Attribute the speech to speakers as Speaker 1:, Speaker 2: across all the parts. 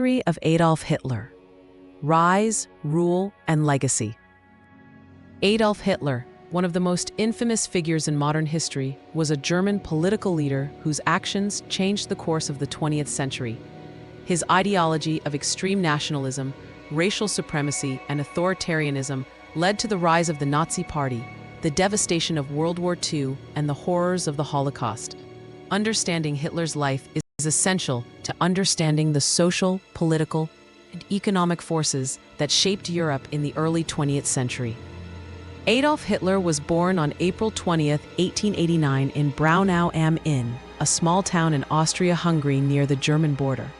Speaker 1: History of Adolf Hitler. Rise, Rule, and Legacy. Adolf Hitler, one of the most infamous figures in modern history, was a German political leader whose actions changed the course of the 20th century. His ideology of extreme nationalism, racial supremacy, and authoritarianism led to the rise of the Nazi Party, the devastation of World War II, and the horrors of the Holocaust. Understanding Hitler's life is essential to understanding the social, political, and economic forces that shaped Europe in the early 20th century. Adolf Hitler was born on April 20, 1889 in Braunau am Inn, a small town in Austria-Hungary near the German border.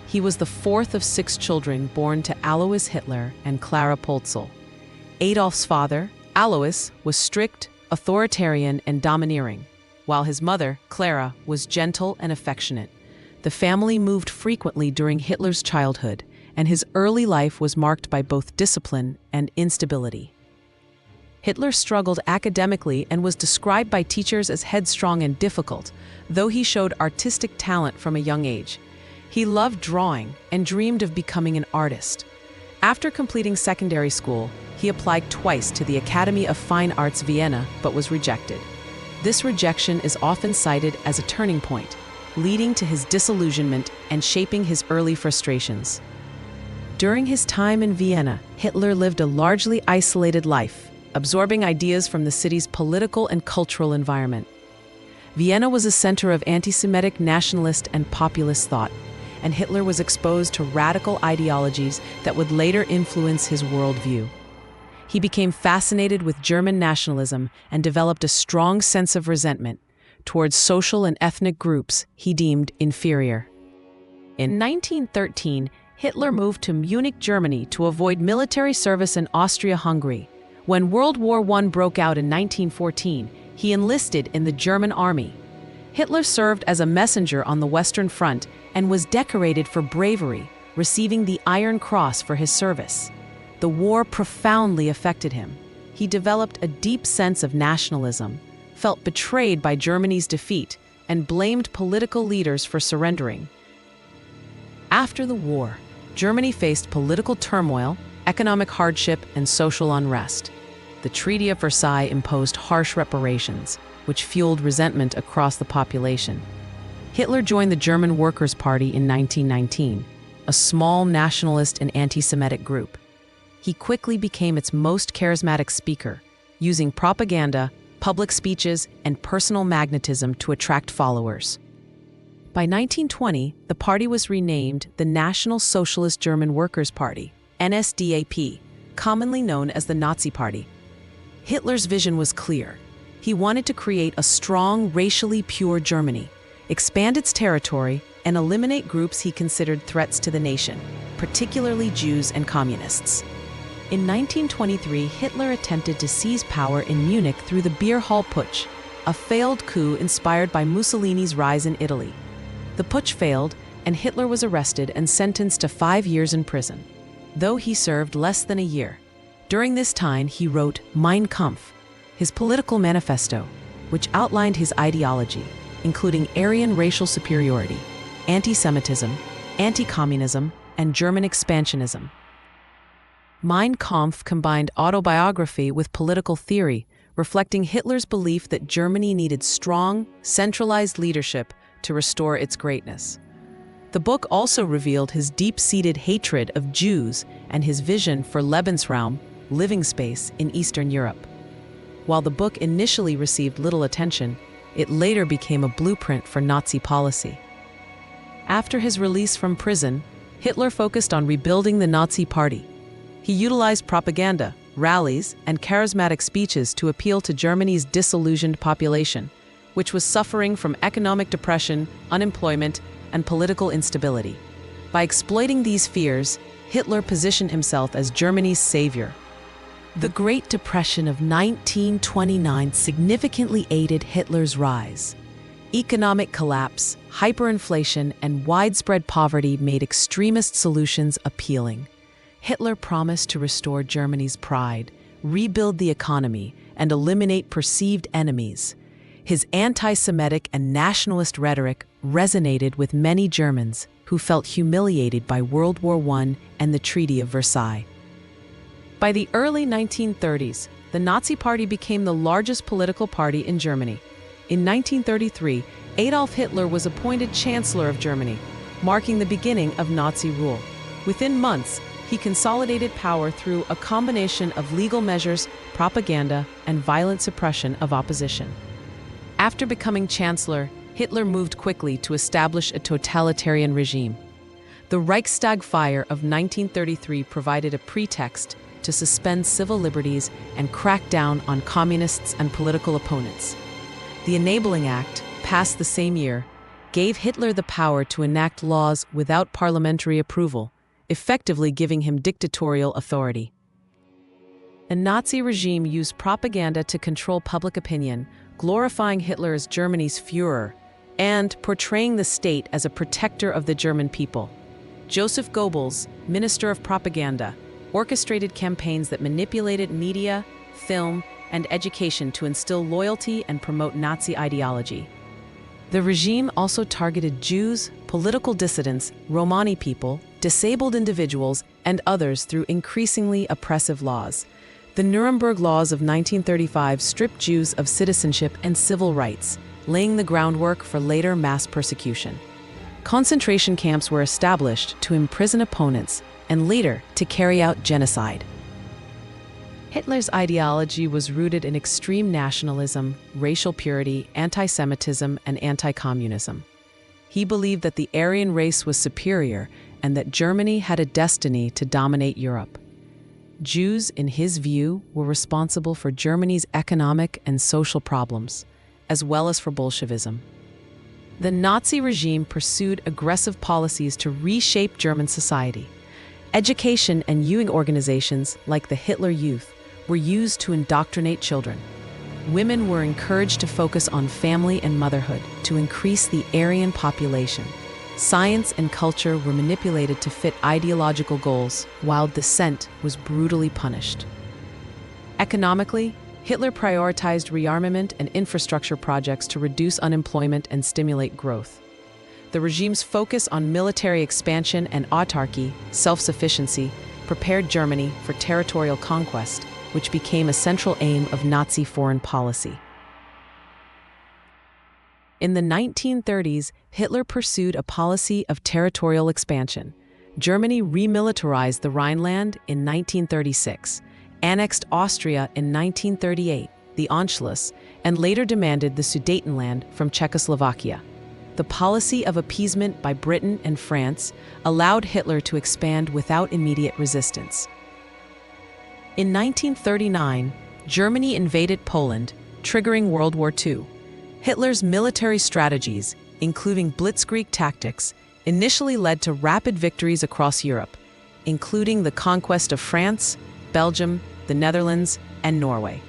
Speaker 1: He was the fourth of 6 children born to Alois Hitler and Clara Polzel. Adolf's father, Alois, was strict, authoritarian, and domineering, while his mother, Clara, was gentle and affectionate. The family moved frequently during Hitler's childhood, and his early life was marked by both discipline and instability. Hitler struggled academically and was described by teachers as headstrong and difficult, though he showed artistic talent from a young age. He loved drawing and dreamed of becoming an artist. After completing secondary school, he applied twice to the Academy of Fine Arts Vienna, but was rejected. This rejection is often cited as a turning point, leading to his disillusionment and shaping his early frustrations. During his time in Vienna, Hitler lived a largely isolated life, absorbing ideas from the city's political and cultural environment. Vienna was a center of anti-Semitic, nationalist, and populist thought, and Hitler was exposed to radical ideologies that would later influence his worldview. He became fascinated with German nationalism and developed a strong sense of resentment towards social and ethnic groups he deemed inferior. In 1913, Hitler moved to Munich, Germany to avoid military service in Austria-Hungary. When World War I broke out in 1914, he enlisted in the German army. Hitler served as a messenger on the Western Front and was decorated for bravery, receiving the Iron Cross for his service. The war profoundly affected him. He developed a deep sense of nationalism, felt betrayed by Germany's defeat, and blamed political leaders for surrendering. After the war, Germany faced political turmoil, economic hardship, and social unrest. The Treaty of Versailles imposed harsh reparations, which fueled resentment across the population. Hitler joined the German Workers' Party in 1919, a small nationalist and anti-Semitic group. He quickly became its most charismatic speaker, using propaganda, public speeches, and personal magnetism to attract followers. By 1920, the party was renamed the National Socialist German Workers' Party, NSDAP, commonly known as the Nazi Party. Hitler's vision was clear. He wanted to create a strong, racially pure Germany, expand its territory, and eliminate groups he considered threats to the nation, particularly Jews and communists. In 1923, Hitler attempted to seize power in Munich through the Beer Hall Putsch, a failed coup inspired by Mussolini's rise in Italy. The putsch failed, and Hitler was arrested and sentenced to 5 years in prison, though he served less than a year. During this time, he wrote Mein Kampf, his political manifesto, which outlined his ideology, including Aryan racial superiority, anti-Semitism, anti-communism, and German expansionism. Mein Kampf combined autobiography with political theory, reflecting Hitler's belief that Germany needed strong, centralized leadership to restore its greatness. The book also revealed his deep-seated hatred of Jews and his vision for Lebensraum, living space, in Eastern Europe. While the book initially received little attention, it later became a blueprint for Nazi policy. After his release from prison, Hitler focused on rebuilding the Nazi Party. He utilized propaganda, rallies, and charismatic speeches to appeal to Germany's disillusioned population, which was suffering from economic depression, unemployment, and political instability. By exploiting these fears, Hitler positioned himself as Germany's savior. The Great Depression of 1929 significantly aided Hitler's rise. Economic collapse, hyperinflation, and widespread poverty made extremist solutions appealing. Hitler promised to restore Germany's pride, rebuild the economy, and eliminate perceived enemies. His anti-Semitic and nationalist rhetoric resonated with many Germans, who felt humiliated by World War I and the Treaty of Versailles. By the early 1930s, the Nazi Party became the largest political party in Germany. In 1933, Adolf Hitler was appointed Chancellor of Germany, marking the beginning of Nazi rule. Within months, he consolidated power through a combination of legal measures, propaganda, and violent suppression of opposition. After becoming Chancellor, Hitler moved quickly to establish a totalitarian regime. The Reichstag fire of 1933 provided a pretext to suspend civil liberties and crack down on communists and political opponents. The Enabling Act, passed the same year, gave Hitler the power to enact laws without parliamentary approval, effectively giving him dictatorial authority. The Nazi regime used propaganda to control public opinion, glorifying Hitler as Germany's Führer and portraying the state as a protector of the German people. Joseph Goebbels, Minister of Propaganda, orchestrated campaigns that manipulated media, film, and education to instill loyalty and promote Nazi ideology. The regime also targeted Jews, political dissidents, Romani people, disabled individuals, and others through increasingly oppressive laws. The Nuremberg Laws of 1935 stripped Jews of citizenship and civil rights, laying the groundwork for later mass persecution. Concentration camps were established to imprison opponents and later to carry out genocide. Hitler's ideology was rooted in extreme nationalism, racial purity, anti-Semitism, and anti-communism. He believed that the Aryan race was superior and that Germany had a destiny to dominate Europe. Jews, in his view, were responsible for Germany's economic and social problems, as well as for Bolshevism. The Nazi regime pursued aggressive policies to reshape German society. Education and youth organizations, like the Hitler Youth, were used to indoctrinate children. Women were encouraged to focus on family and motherhood to increase the Aryan population. Science and culture were manipulated to fit ideological goals, while dissent was brutally punished. Economically, Hitler prioritized rearmament and infrastructure projects to reduce unemployment and stimulate growth. The regime's focus on military expansion and autarky, self-sufficiency, prepared Germany for territorial conquest, which became a central aim of Nazi foreign policy. In the 1930s, Hitler pursued a policy of territorial expansion. Germany remilitarized the Rhineland in 1936, annexed Austria in 1938, the Anschluss, and later demanded the Sudetenland from Czechoslovakia. The policy of appeasement by Britain and France allowed Hitler to expand without immediate resistance. In 1939, Germany invaded Poland, triggering World War II. Hitler's military strategies, including blitzkrieg tactics, initially led to rapid victories across Europe, including the conquest of France, Belgium, the Netherlands, and Norway.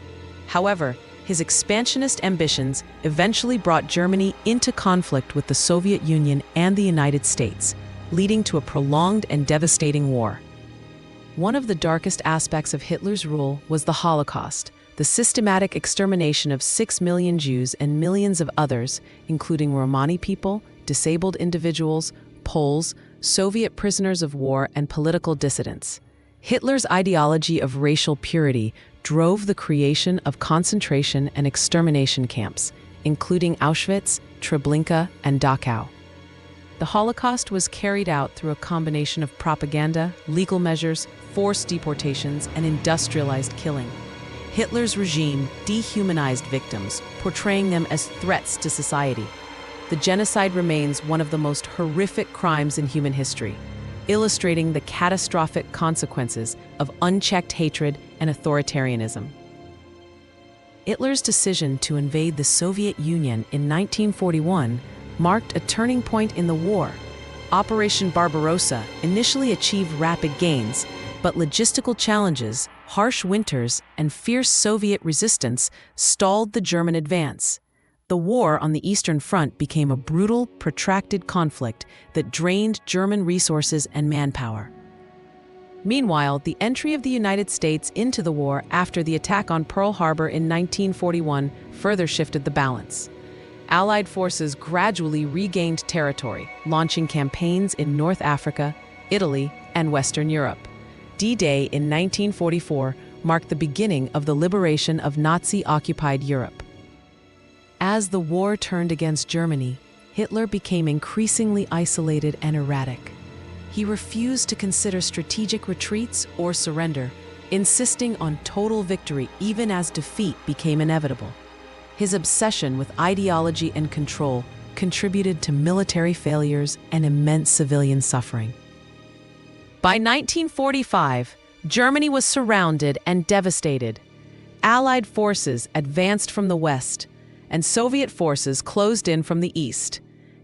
Speaker 1: However, his expansionist ambitions eventually brought Germany into conflict with the Soviet Union and the United States, leading to a prolonged and devastating war. One of the darkest aspects of Hitler's rule was the Holocaust, the systematic extermination of 6 million Jews and millions of others, including Romani people, disabled individuals, Poles, Soviet prisoners of war, and political dissidents. Hitler's ideology of racial purity drove the creation of concentration and extermination camps, including Auschwitz, Treblinka, and Dachau. The Holocaust was carried out through a combination of propaganda, legal measures, forced deportations, and industrialized killing. Hitler's regime dehumanized victims, portraying them as threats to society. The genocide remains one of the most horrific crimes in human history, illustrating the catastrophic consequences of unchecked hatred and authoritarianism. Hitler's decision to invade the Soviet Union in 1941 marked a turning point in the war. Operation Barbarossa initially achieved rapid gains, but logistical challenges, harsh winters, and fierce Soviet resistance stalled the German advance. The war on the Eastern Front became a brutal, protracted conflict that drained German resources and manpower. Meanwhile, the entry of the United States into the war after the attack on Pearl Harbor in 1941 further shifted the balance. Allied forces gradually regained territory, launching campaigns in North Africa, Italy, and Western Europe. D-Day in 1944 marked the beginning of the liberation of Nazi-occupied Europe. As the war turned against Germany, Hitler became increasingly isolated and erratic. He refused to consider strategic retreats or surrender, insisting on total victory even as defeat became inevitable. His obsession with ideology and control contributed to military failures and immense civilian suffering. By 1945, Germany was surrounded and devastated. Allied forces advanced from the west, and Soviet forces closed in from the east.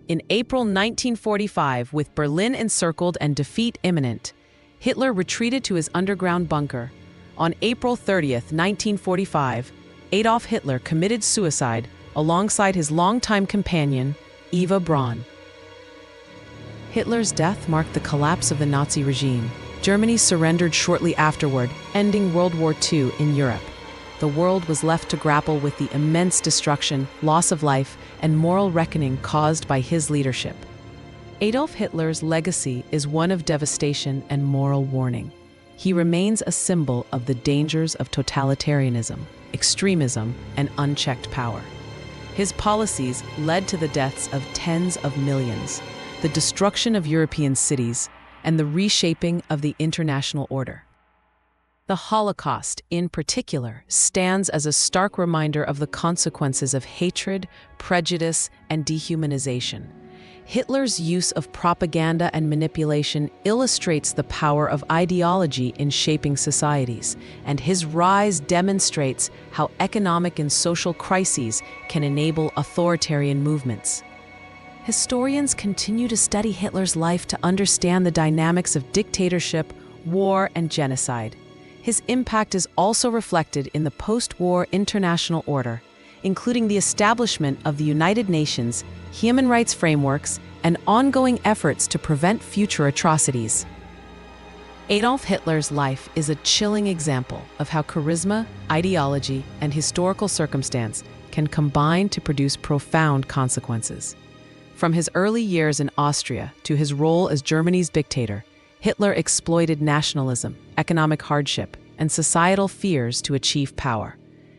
Speaker 1: In April 1945, with Berlin encircled and defeat imminent, Hitler retreated to his underground bunker. On April 30th, 1945, Adolf Hitler committed suicide alongside his longtime companion, Eva Braun. Hitler's death marked the collapse of the Nazi regime. Germany surrendered shortly afterward, ending World War II in Europe. The world was left to grapple with the immense destruction, loss of life, and moral reckoning caused by his leadership. Adolf Hitler's legacy is one of devastation and moral warning. He remains a symbol of the dangers of totalitarianism, extremism, and unchecked power. His policies led to the deaths of tens of millions, the destruction of European cities, and the reshaping of the international order. The Holocaust, in particular, stands as a stark reminder of the consequences of hatred, prejudice, and dehumanization. Hitler's use of propaganda and manipulation illustrates the power of ideology in shaping societies, and his rise demonstrates how economic and social crises can enable authoritarian movements. Historians continue to study Hitler's life to understand the dynamics of dictatorship, war, and genocide. His impact is also reflected in the post-war international order, including the establishment of the United Nations, human rights frameworks, and ongoing efforts to prevent future atrocities. Adolf Hitler's life is a chilling example of how charisma, ideology, and historical circumstance can combine to produce profound consequences. From his early years in Austria to his role as Germany's dictator, Hitler exploited nationalism, economic hardship, and societal fears to achieve power.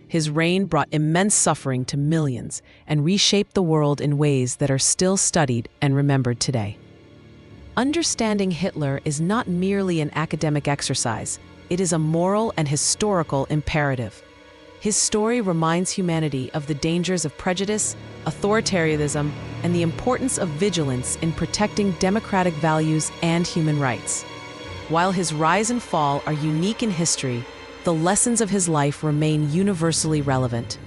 Speaker 1: His reign brought immense suffering to millions and reshaped the world in ways that are still studied and remembered today. Understanding Hitler is not merely an academic exercise, it is a moral and historical imperative. His story reminds humanity of the dangers of prejudice, authoritarianism, and the importance of vigilance in protecting democratic values and human rights. While his rise and fall are unique in history, the lessons of his life remain universally relevant.